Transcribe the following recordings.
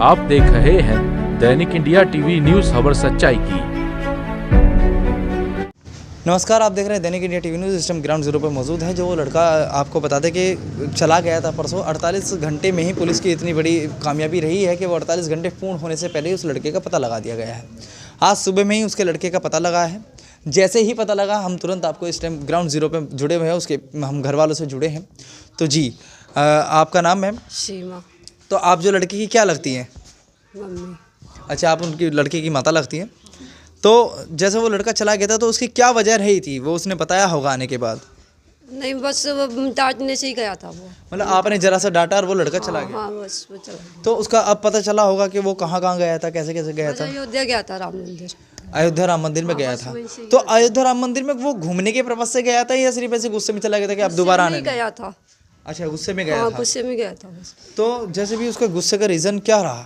आप देख रहे हैं दैनिक इंडिया टीवी न्यूज़, खबर सच्चाई की। नमस्कार, आप देख रहे हैं दैनिक इंडिया टीवी न्यूज़। इस टाइम ग्राउंड जीरो पर मौजूद है। जो वो लड़का आपको बता दें कि चला गया था परसों, 48 घंटे में ही पुलिस की इतनी बड़ी कामयाबी रही है कि वो 48 घंटे पूर्ण होने से पहले ही उस लड़के का पता लगा दिया गया है। आज सुबह में ही उसके लड़के का पता लगा है। जैसे ही पता लगा, हम तुरंत आपको इस टाइम ग्राउंड जीरो पर जुड़े हुए हैं, उसके हम घर वालों से जुड़े हैं। तो जी, आपका नाम मैम? सीमा। तो आप जो लड़की की क्या लगती हैं? मम्मी। अच्छा, आप उनकी लड़के की माता लगती हैं। तो जैसे वो लड़का चला गया था तो उसकी क्या वजह रही थी, वो उसने बताया होगा आने के बाद? नहीं, बस वो डांटने से ही गया था वो। मतलब आपने जरा सा डांटा और वो लड़का चला गया? हाँ, बस वो चला गया। तो उसका अब पता चला होगा कि वो कहाँ कहाँ गया था, कैसे कैसे गया बस था? अयोध्या गया था, राम मंदिर। अयोध्या राम मंदिर में गया बस था। वहीं से तो अयोध्या राम मंदिर में वो घूमने के पर्पज से गया था या सिर्फ ऐसे गुस्से में चला गया था कि अब दोबारा आने नहीं नहीं? गया था। अच्छा, गुस्से में गया हाँ, था। गुस्से में गया था बस। तो जैसे भी उसका गुस्से का रीज़न क्या रहा?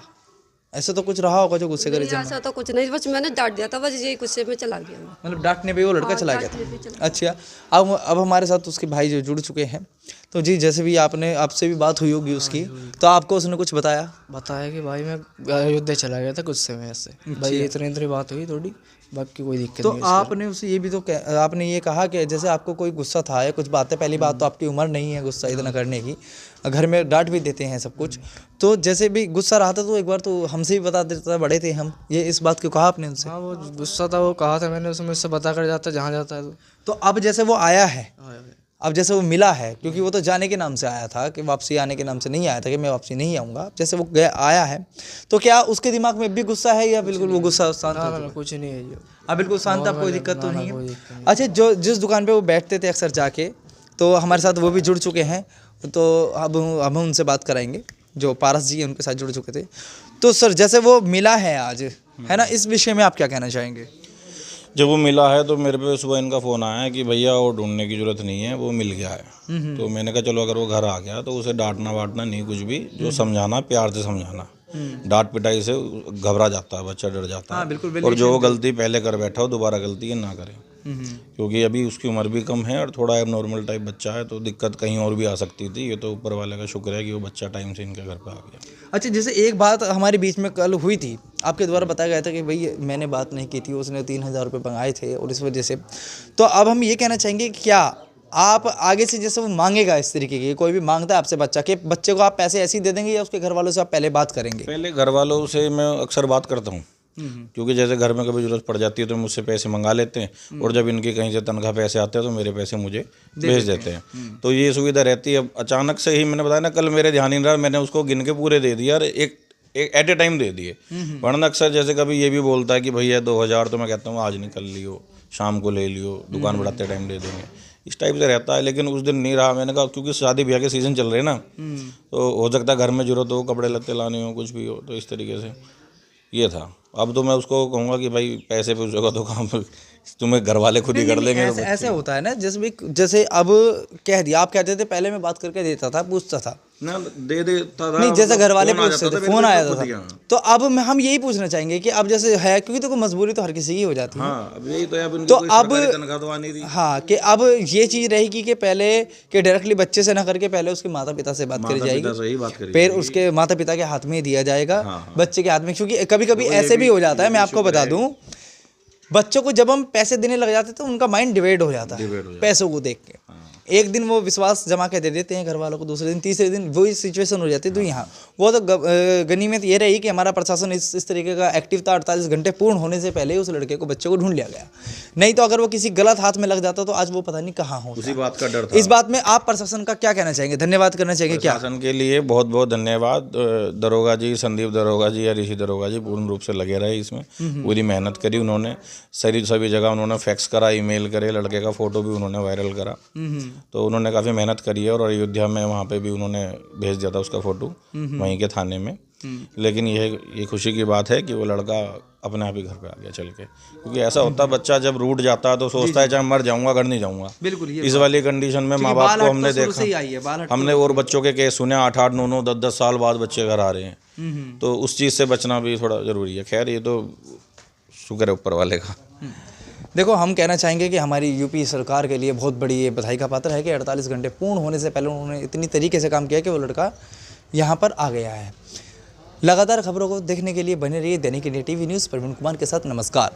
ऐसा तो कुछ रहा होगा जो गुस्से का नहीं, रीज़न? ऐसा तो कुछ नहीं, बस मैंने डांट दिया था, बस यही गुस्से में चला गया वो। मतलब डांटने पे वो लड़का हाँ, चला गया डांटने पे था। चला अच्छा, अब हमारे साथ उसके भाई जो जुड़ चुके हैं। तो जी, जैसे भी आपसे भी बात हुई होगी उसकी, तो आपको उसने कुछ बताया कि भाई मैं अयोध्या चला गया था गुस्से में, ऐसे भाई इतनी बात हुई थोड़ी, बाकी कोई दिक्कत तो नहीं। आपने उसे ये भी तो आपने ये कहा कि जैसे आपको कोई गुस्सा था या कुछ बातें, पहली बात तो आपकी उम्र नहीं है गुस्सा इतना करने की, घर में डांट भी देते हैं सब कुछ। तो जैसे भी गुस्सा रहा था तो एक बार तो हमसे भी बता देता, बड़े थे हम, ये इस बात को कहा आपने उनसे? हाँ, वो गुस्सा था, वो कहा था मैंने, उसमें मुझसे बता कर जाता जहाँ जाता है। तो अब जैसे वो आया है, अब जैसे वो मिला है, क्योंकि वो तो जाने के नाम से आया था, कि वापसी आने के नाम से नहीं आया था कि मैं वापसी नहीं आऊँगा। जैसे वो गया आया है, तो क्या उसके दिमाग में भी गुस्सा है या बिल्कुल वो गुस्सा शांत हो चुका है? कुछ नहीं है ये। अब बिल्कुल शांत, अब कोई दिक्कत तो नहीं कोई है? दिक्कत नहीं। अच्छा, जो जिस दुकान पे वो बैठते थे अक्सर जाके, तो हमारे साथ वो भी जुड़ चुके हैं। तो अब हम उनसे बात कराएंगे, जो पारस जी हैं उनके साथ जुड़ चुके थे। तो सर, जैसे वो मिला है आज, है ना, इस विषय में आप क्या कहना चाहेंगे? जब वो मिला है तो मेरे पे सुबह इनका फ़ोन आया है कि भैया वो ढूंढने की ज़रूरत नहीं है, वो मिल गया है। तो मैंने कहा चलो, अगर वो घर आ गया तो उसे डांटना वाटना नहीं, कुछ भी जो समझाना, प्यार से समझाना। डांट पिटाई से घबरा जाता है बच्चा, डर जाता है। हाँ, बिल्कुल। और जो वो गलती पहले कर बैठा हो, दोबारा गलती ना करे, क्योंकि अभी उसकी उम्र भी कम है और थोड़ा एबनॉर्मल टाइप बच्चा है, तो दिक्कत कहीं और भी आ सकती थी। ये तो ऊपर वाले का शुक्र है कि वो बच्चा टाइम से इनके घर पे आ गया। अच्छा, जैसे एक बात हमारे बीच में कल हुई थी, आपके द्वारा बताया गया था कि भाई मैंने बात नहीं की थी, उसने 3000 रुपये मंगाए थे और इस वजह से। तो अब हम ये कहना चाहेंगे कि क्या आप आगे से जैसे वो मांगेगा इस तरीके की, कोई भी मांगता है आपसे बच्चा, कि बच्चे को आप पैसे ऐसे ही दे देंगे या उसके घर वालों से आप पहले बात करेंगे? पहले घर वालों से मैं अक्सर बात करता हूँ, क्योंकि जैसे घर में कभी ज़रूरत पड़ जाती है तो मुझसे पैसे मंगा लेते हैं, और जब इनके कहीं से तनख्वाह पैसे आते हैं तो मेरे पैसे मुझे भेज देते हैं। तो ये सुविधा रहती है। अब अचानक से ही, मैंने बताया ना, कल मेरे ध्यान ही नहीं रहा, मैंने उसको गिन के पूरे दे दिया और एक एट ए टाइम दे दिए। वरना अक्सर जैसे कभी ये भी बोलता है कि भैया 2000, तो मैं कहता हूँ आज निकल लियो, शाम को ले लियो, दुकान बढ़ाते टाइम दे देंगे, इस टाइप से रहता है। लेकिन उस दिन नहीं रहा, मैंने कहा क्योंकि शादी ब्याह के सीज़न चल रहे हैं ना, तो हो सकता है घर में जरूरत हो, कपड़े लत्ते लाने हो, कुछ भी हो, तो इस तरीके से ये था। अब तो मैं उसको कहूँगा कि भाई पैसे पूछोगा तो काम तुम्हें घर वाले खुद ही कर देंगे। ऐसे होता है ना, जैसे अब कह दिया, आप कहते थे पहले मैं बात करके देता था, पूछता था ना, दे देता था। नहीं, जैसे घर वाले पूछते थे, फोन आया था। हाँ। तो अब हम यही पूछना चाहेंगे कि अब जैसे है, क्योंकि देखो मजबूरी तो हर किसी की हो जाती है। हाँ, अब यही तो है। अब तो अब तनख्वाह तो आनी थी। हाँ, कि अब ये चीज़ रहेगी कि पहले कि डायरेक्टली बच्चे से ना करके पहले उसके माता पिता से बात करी जाएगी, फिर उसके माता पिता के हाथ में दिया जाएगा, बच्चे के हाथ में। क्योंकि कभी कभी ऐसे भी हो जाता है, मैं आपको बता दूं, बच्चों को जब हम पैसे देने लग जाते हैं तो उनका माइंड डिवाइड हो जाता है पैसों को देख के। एक दिन वो विश्वास जमा के दे देते हैं घर वालों को, दूसरे दिन, तीसरे दिन वही सिचुएशन हो जाती है। तो यहाँ वो तो गनीमत ये रही कि हमारा प्रशासन इस तरीके का एक्टिव था। 48 घंटे पूर्ण होने से पहले उस लड़के को, बच्चे को ढूंढ लिया गया। नहीं तो अगर वो किसी गलत हाथ में लग जाता तो आज वो पता नहीं कहाँ होता। उसी बात का डर था। इस बात में आप प्रशासन का क्या कहना चाहेंगे, धन्यवाद करना चाहेंगे क्या? प्रशासन के लिए बहुत बहुत धन्यवाद। दरोगा जी, संदीप दरोगा जी या ऋषि दरोगा जी पूर्ण रूप से लगे रहे इसमें, पूरी मेहनत करी उन्होंने। सभी जगह उन्होंने फैक्स करा, ईमेल करे, लड़के का फोटो भी उन्होंने वायरल करा। तो उन्होंने काफ़ी मेहनत करी है। और अयोध्या में वहाँ पे भी उन्होंने भेज दिया था उसका फोटो, वहीं के थाने में। लेकिन ये खुशी की बात है कि वो लड़का अपने आप ही घर पे आ गया चल के। क्योंकि ऐसा होता है, बच्चा जब रूठ जाता है तो सोचता है चाहे मर जाऊंगा, घर नहीं जाऊंगा। बिल्कुल, इस वाली कंडीशन में माँ बाप को हमने देखा, हमने और बच्चों के केस सुने, 8-8, 9-9, 10-10 साल बाद बच्चे घर आ रहे हैं। तो उस चीज़ से बचना भी थोड़ा ज़रूरी है। खैर, ये तो शुक्र है ऊपर वाले का। देखो, हम कहना चाहेंगे कि हमारी यूपी सरकार के लिए बहुत बड़ी ये बधाई का पात्र है कि 48 घंटे पूर्ण होने से पहले उन्होंने इतनी तरीके से काम किया कि वो लड़का यहाँ पर आ गया है। लगातार खबरों को देखने के लिए बने रहिए दैनिक India TV news. Praveen Kumar के साथ नमस्कार।